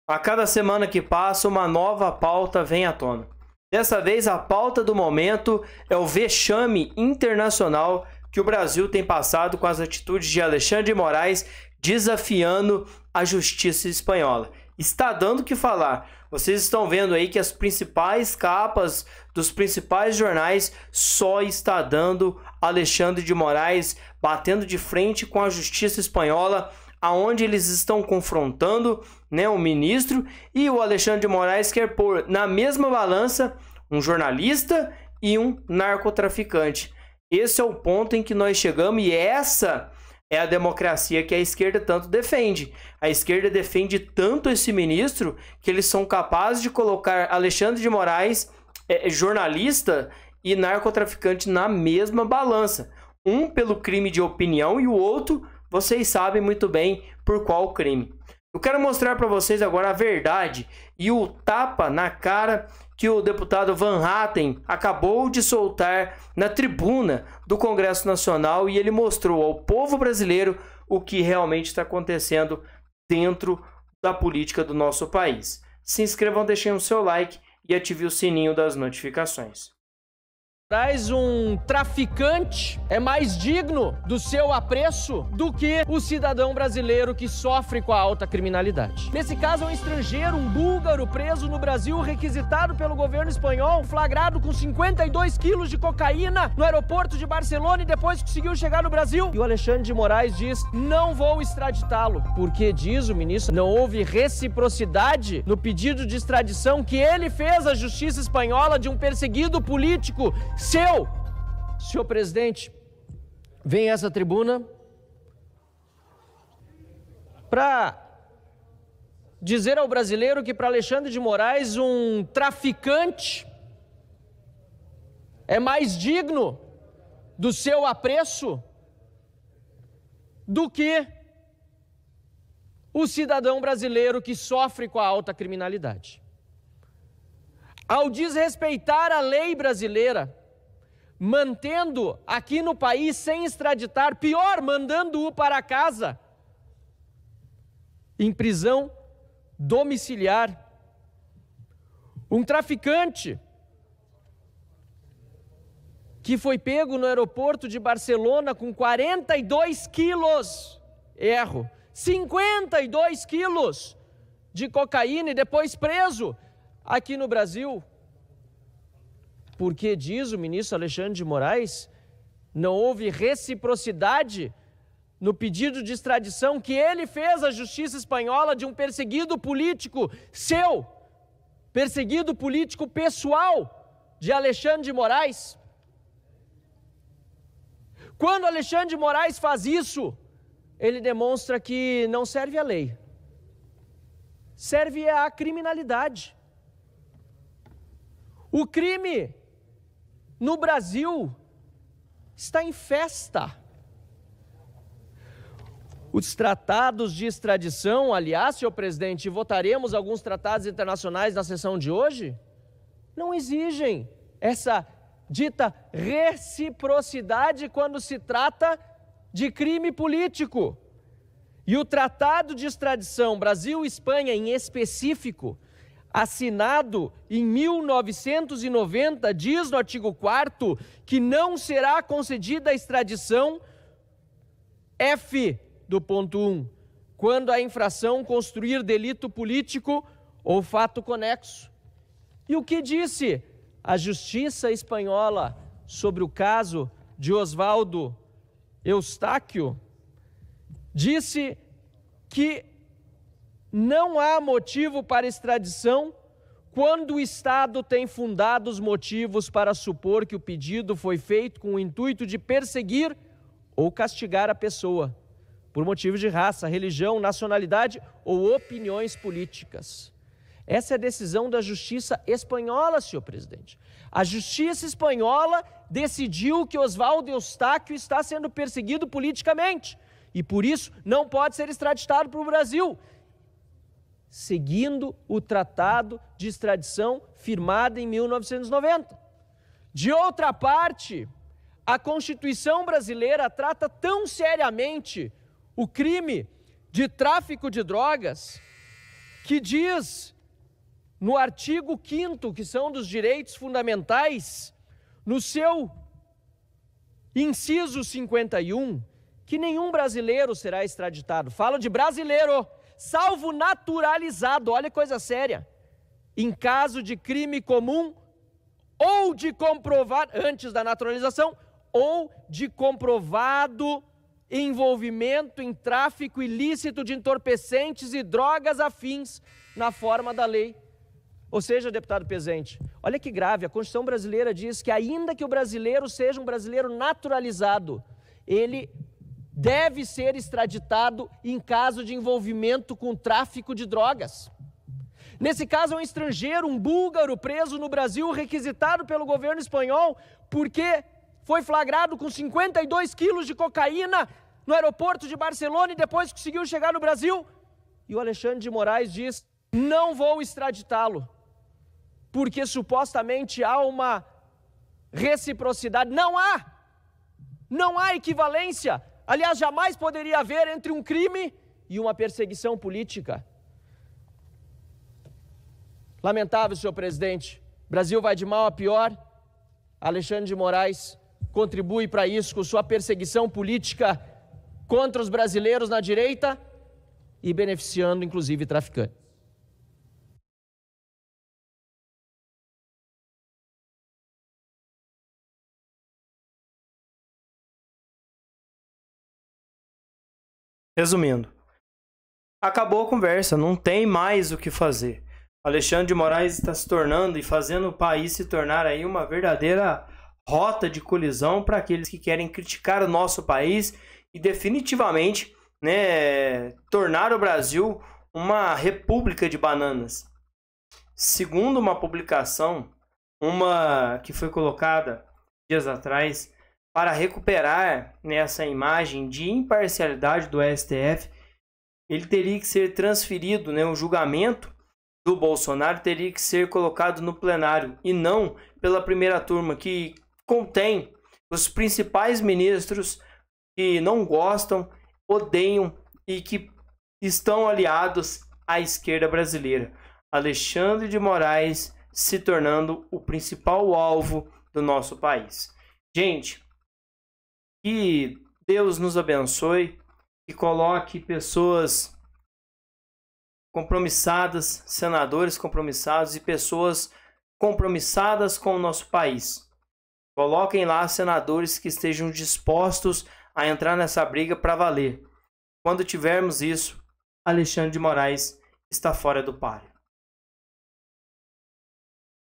A cada semana que passa, uma nova pauta vem à tona. Dessa vez, a pauta do momento é o vexame internacional que o Brasil tem passado com as atitudes de Alexandre de Moraes desafiando a justiça espanhola. Está dando o que falar. Vocês estão vendo aí que as principais capas dos principais jornais só está dando Alexandre de Moraes batendo de frente com a justiça espanhola, aonde eles estão confrontando, né, o ministro, e o Alexandre de Moraes quer pôr na mesma balança um jornalista e um narcotraficante. Esse é o ponto em que nós chegamos e essa é a democracia que a esquerda tanto defende. A esquerda defende tanto esse ministro que eles são capazes de colocar Alexandre de Moraes, jornalista e narcotraficante, na mesma balança. Um pelo crime de opinião e o outro, vocês sabem muito bem por qual crime. Eu quero mostrar para vocês agora a verdade e o tapa na cara que o deputado Van Hatten acabou de soltar na tribuna do Congresso Nacional, e ele mostrou ao povo brasileiro o que realmente está acontecendo dentro da política do nosso país. Se inscrevam, deixem o seu like e ative o sininho das notificações. Um traficante é mais digno do seu apreço do que o cidadão brasileiro que sofre com a alta criminalidade. Nesse caso, é um estrangeiro, um búlgaro, preso no Brasil, requisitado pelo governo espanhol, flagrado com 52 quilos de cocaína no aeroporto de Barcelona e depois conseguiu chegar no Brasil. E o Alexandre de Moraes diz: não vou extraditá-lo, porque, diz o ministro, não houve reciprocidade no pedido de extradição que ele fez à justiça espanhola de um perseguido político seu. Senhor presidente, vem essa tribuna para dizer ao brasileiro que para Alexandre de Moraes um traficante é mais digno do seu apreço do que o cidadão brasileiro que sofre com a alta criminalidade. Ao desrespeitar a lei brasileira, mantendo aqui no país sem extraditar, pior, mandando-o para casa, em prisão domiciliar. Um traficante que foi pego no aeroporto de Barcelona com 42 quilos, 52 quilos de cocaína e depois preso aqui no Brasil. Porque, diz o ministro Alexandre de Moraes, não houve reciprocidade no pedido de extradição que ele fez à justiça espanhola de um perseguido político seu, perseguido político pessoal de Alexandre de Moraes. Quando Alexandre de Moraes faz isso, ele demonstra que não serve a lei, serve a criminalidade. O crime no Brasil está em festa. Os tratados de extradição, aliás, senhor presidente, votaremos alguns tratados internacionais na sessão de hoje, não exigem essa dita reciprocidade quando se trata de crime político. E o tratado de extradição Brasil-Espanha, em específico, assinado em 1990, diz no artigo 4º que não será concedida a extradição F do ponto 1, quando a infração constituir delito político ou fato conexo. E o que disse a justiça espanhola sobre o caso de Oswaldo Eustáquio? Disse que não há motivo para extradição quando o Estado tem fundados motivos para supor que o pedido foi feito com o intuito de perseguir ou castigar a pessoa, por motivo de raça, religião, nacionalidade ou opiniões políticas. Essa é a decisão da justiça espanhola, senhor presidente. A justiça espanhola decidiu que Oswaldo Eustáquio está sendo perseguido politicamente e, por isso, não pode ser extraditado para o Brasil, seguindo o tratado de extradição firmado em 1990. De outra parte, a Constituição brasileira trata tão seriamente o crime de tráfico de drogas que diz no artigo 5º, que são dos direitos fundamentais, no seu inciso 51, que nenhum brasileiro será extraditado. Fala de brasileiro, salvo naturalizado, olha que coisa séria, em caso de crime comum ou de comprovar, antes da naturalização, ou de comprovado envolvimento em tráfico ilícito de entorpecentes e drogas afins na forma da lei. Ou seja, deputado Pezente, olha que grave, a Constituição brasileira diz que ainda que o brasileiro seja um brasileiro naturalizado, ele deve ser extraditado em caso de envolvimento com tráfico de drogas. Nesse caso, é um estrangeiro, um búlgaro preso no Brasil, requisitado pelo governo espanhol, porque foi flagrado com 52 quilos de cocaína no aeroporto de Barcelona e depois conseguiu chegar no Brasil. E o Alexandre de Moraes diz, não vou extraditá-lo, porque supostamente há uma reciprocidade. Não há equivalência. Aliás, jamais poderia haver entre um crime e uma perseguição política. Lamentável, senhor presidente. O Brasil vai de mal a pior. Alexandre de Moraes contribui para isso com sua perseguição política contra os brasileiros na direita e beneficiando, inclusive, traficantes. Resumindo, acabou a conversa, não tem mais o que fazer. Alexandre de Moraes está se tornando e fazendo o país se tornar aí uma verdadeira rota de colisão para aqueles que querem criticar o nosso país e definitivamente, tornar o Brasil uma república de bananas. Segundo uma publicação, uma que foi colocada dias atrás, para recuperar essa imagem de imparcialidade do STF, ele teria que ser transferido, o julgamento do Bolsonaro teria que ser colocado no plenário e não pela primeira turma, que contém os principais ministros que não gostam, odeiam e que estão aliados à esquerda brasileira. Alexandre de Moraes se tornando o principal alvo do nosso país. Gente, que Deus nos abençoe e coloque pessoas compromissadas, senadores compromissados e pessoas compromissadas com o nosso país. Coloquem lá senadores que estejam dispostos a entrar nessa briga para valer. Quando tivermos isso, Alexandre de Moraes está fora do páreo.